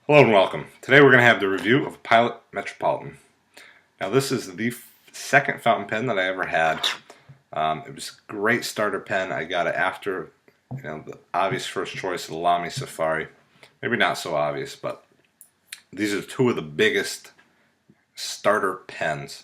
Hello and welcome. Today we're going to have the review of Pilot Metropolitan. Now this is the second fountain pen that I ever had. It was a great starter pen. I got it after the obvious first choice of the Lamy Safari. Maybe not so obvious, but these are two of the biggest starter pens.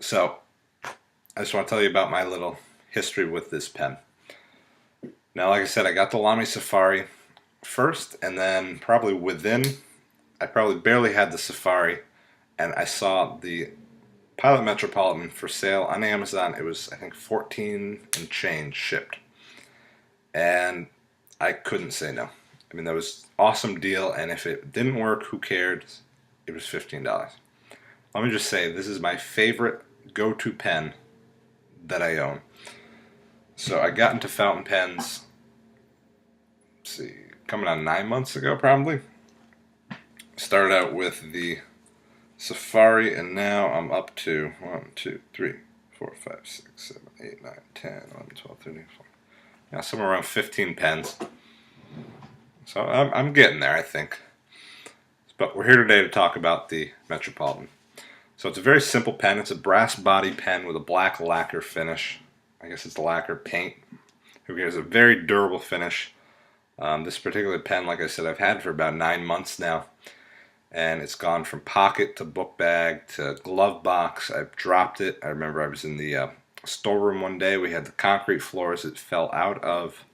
So I just want to tell you about my little history with this pen. Now like I said, I got the Lamy Safari first, and then I probably barely had the Safari, and I saw the Pilot Metropolitan for sale on Amazon. It was, I think, 14 and change shipped, and I couldn't say no. I mean, that was an awesome deal, and if it didn't work, who cared? It was $15. Let me just say, this is my favorite go-to pen that I own. So I got into fountain pens, let's see, coming on 9 months ago probably. Started out with the Safari, and now I'm up to 1, 2, 3, 4, 5, 6, 7, 8, 9, 10, 11, 12, 13, 14. Yeah, somewhere around 15 pens. So I'm getting there, I think. But we're here today to talk about the Metropolitan. So it's a very simple pen. It's a brass body pen with a black lacquer finish. I guess it's lacquer paint. Who cares? A very durable finish. This particular pen, like I said, I've had for about 9 months now, and it's gone from pocket to book bag to glove box. I've dropped it. I remember I was in the storeroom one day. We had the concrete floors. It fell out of,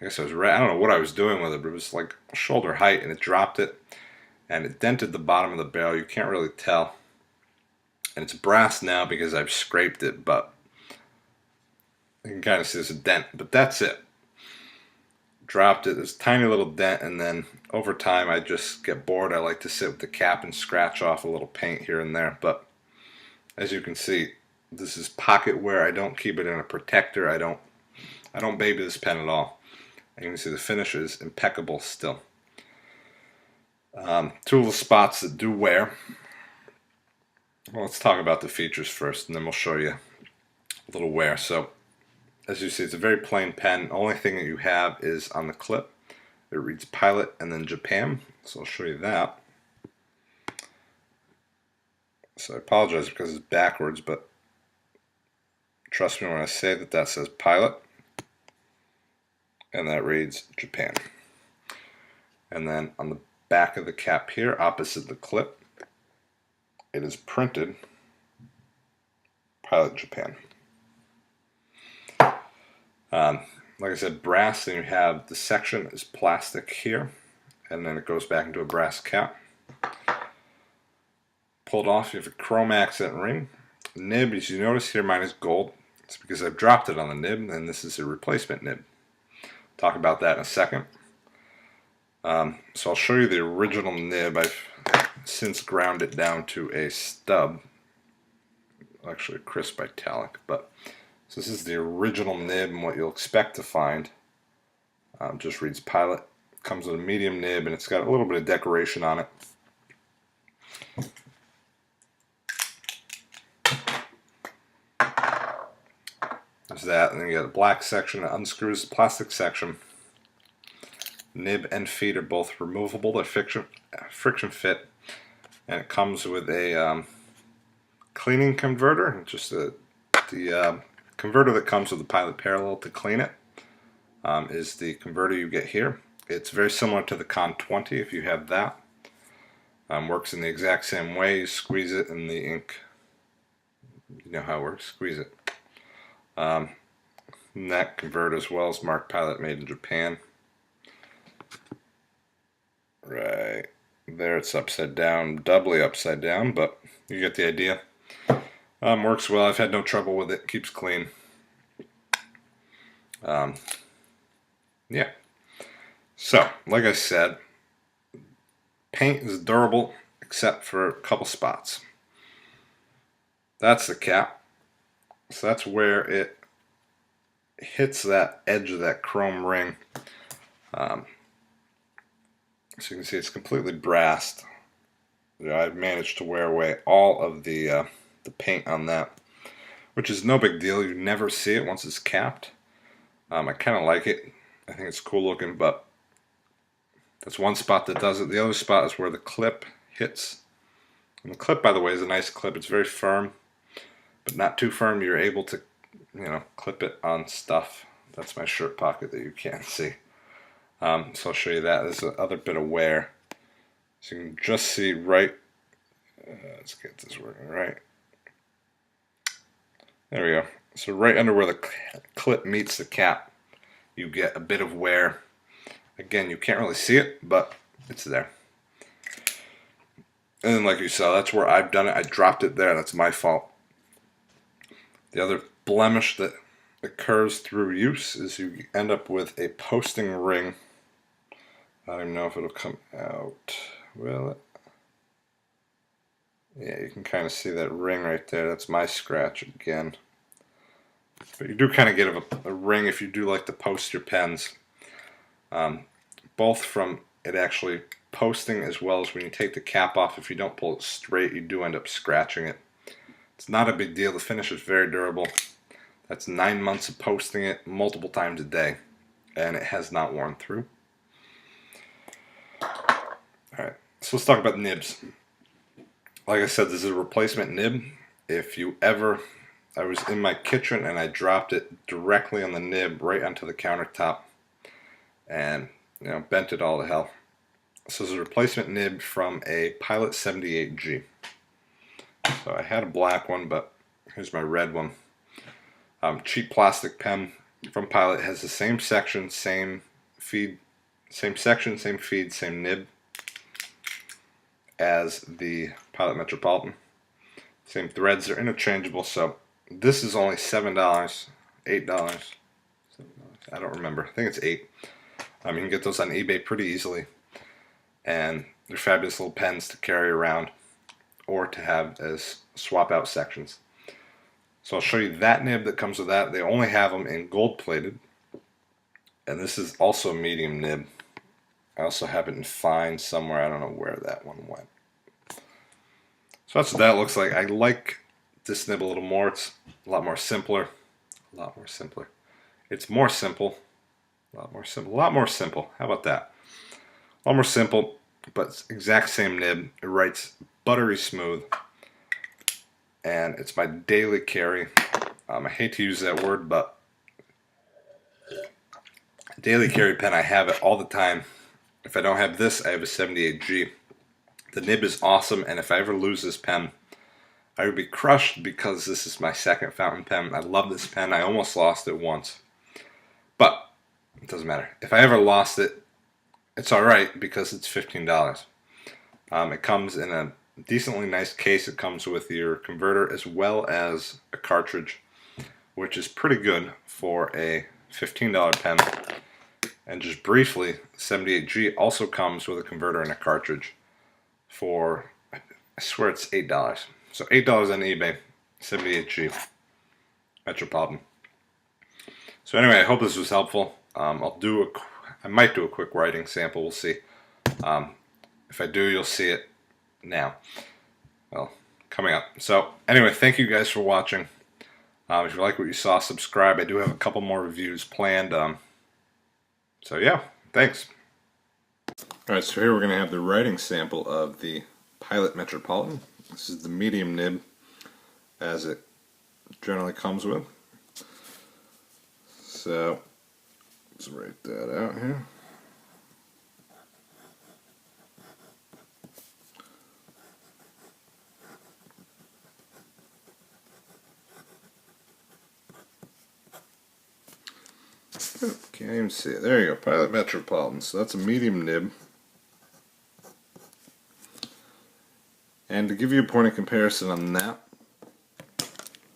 I guess I don't know what I was doing with it, but it was like shoulder height, and it dropped it, and it dented the bottom of the barrel. You can't really tell, and it's brass now because I've scraped it, but you can kind of see there's a dent, but that's it. Dropped it, there's a tiny little dent, and then over time I just get bored. I like to sit with the cap and scratch off a little paint here and there, but as you can see, this is pocket wear. I don't keep it in a protector. I don't baby this pen at all. And you can see the finish is impeccable still. Two little spots that do wear. Well, let's talk about the features first, and then we'll show you a little wear. So as you see, it's a very plain pen. The only thing that you have is on the clip, it reads Pilot and then Japan. So I'll show you that. So I apologize because it's backwards, but trust me when I say that that says Pilot and that reads Japan. And then on the back of the cap here, opposite the clip, it is printed Pilot Japan. Like I said, brass, then you have the section is plastic here, and then it goes back into a brass cap. Pulled off, you have a chrome accent ring. Nib, as you notice here, mine is gold. It's because I've dropped it on the nib, and this is a replacement nib. Talk about that in a second. So I'll show you the original nib. I've since ground it down to a stub, actually a crisp italic, but so this is the original nib, and what you'll expect to find just reads Pilot. Comes with a medium nib, and it's got a little bit of decoration on it. There's that, and then you got a black section that unscrews the plastic section. Nib and feet are both removable. They're friction fit, and it comes with a cleaning converter, just the converter that comes with the Pilot Parallel to clean it is the converter you get here. It's very similar to the Con 20 if you have that. Works in the exact same way. You squeeze it and the ink, you know how it works, squeeze it. And that converter as well is marked Pilot made in Japan. Right there it's upside down, doubly upside down, but you get the idea. Works well. I've had no trouble with it. Keeps clean. Yeah. So, like I said, paint is durable except for a couple spots. That's the cap. So that's where it hits that edge of that chrome ring. So you can see it's completely brassed. I've managed to wear away all of the paint on that, which is no big deal. You never see it once it's capped. I kind of like it. I think it's cool looking, but That's one spot that does it. The other spot is where the clip hits. And the clip, by the way, is a nice clip. It's very firm, but not too firm. You're able to, clip it on stuff. That's my shirt pocket that you can't see. So I'll show you that. There's another bit of wear. So you can just see right, let's get this working right. There we go. So right under where the clip meets the cap, you get a bit of wear. Again, you can't really see it, but it's there. And then like you saw, that's where I've done it. I dropped it there. That's my fault. The other blemish that occurs through use is you end up with a posting ring. I don't even know if it'll come out. Will it? Yeah, you can kind of see that ring right there. That's my scratch again. But you do kind of get a ring if you do like to post your pens. Both from it actually posting as well as when you take the cap off. If you don't pull it straight, you do end up scratching it. It's not a big deal. The finish is very durable. That's 9 months of posting it multiple times a day, and it has not worn through. Alright, so let's talk about nibs. Like I said, this is a replacement nib. If you ever, I was in my kitchen and I dropped it directly on the nib right onto the countertop and bent it all to hell. So this is a replacement nib from a Pilot 78G. So I had a black one, but here's my red one. Cheap plastic pen from Pilot. It has the same section, same feed, same section, same feed, same nib as the Pilot Metropolitan. Same threads, they're interchangeable. So this is only $7, $8. I don't remember. I think it's $8. You can get those on eBay pretty easily, and they're fabulous little pens to carry around or to have as swap out sections. So I'll show you that nib that comes with that. They only have them in gold plated, and this is also a medium nib. I also have it in fine somewhere. I don't know where that one went. So that's what that looks like. I like this nib a little more. It's a lot more simpler. A lot more simpler. It's more simple. A lot more simple. A lot more simple. How about that? A lot more simple, but it's exact same nib. It writes buttery smooth, and it's my daily carry. I hate to use that word, but daily carry pen, I have it all the time. If I don't have this, I have a 78G. The nib is awesome, and if I ever lose this pen, I would be crushed because this is my second fountain pen. I love this pen. I almost lost it once, but it doesn't matter. If I ever lost it, it's alright because it's $15. It comes in a decently nice case. It comes with your converter as well as a cartridge, which is pretty good for a $15 pen. And just briefly, 78G also comes with a converter and a cartridge for, I swear it's $8. So $8 on eBay, 78G Metropolitan. So anyway, I hope this was helpful. I might do a quick writing sample. We'll see. If I do, you'll see it now. Well, coming up. So anyway, thank you guys for watching. If you like what you saw, subscribe. I do have a couple more reviews planned. So yeah, thanks. Alright, so here we're going to have the writing sample of the Pilot Metropolitan. This is the medium nib, as it generally comes with. So let's write that out here. Oh, can't even see it. There you go, Pilot Metropolitan. So that's a medium nib. And to give you a point of comparison on that,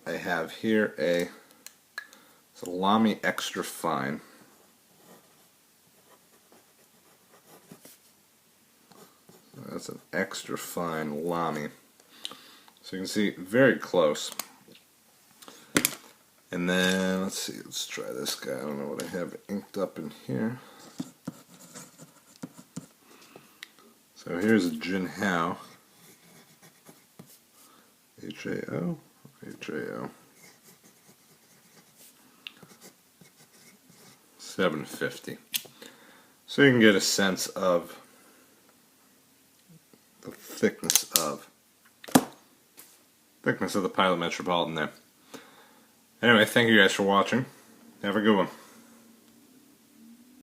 I have here a Lamy Extra Fine. So that's an extra fine Lamy. So you can see very close. And then, let's see, let's try this guy. I don't know what I have inked up in here. So here's a Jinhao. H-A-O? H-A-O. 750. So you can get a sense of the thickness of the Pilot Metropolitan there. Anyway, thank you guys for watching. Have a good one.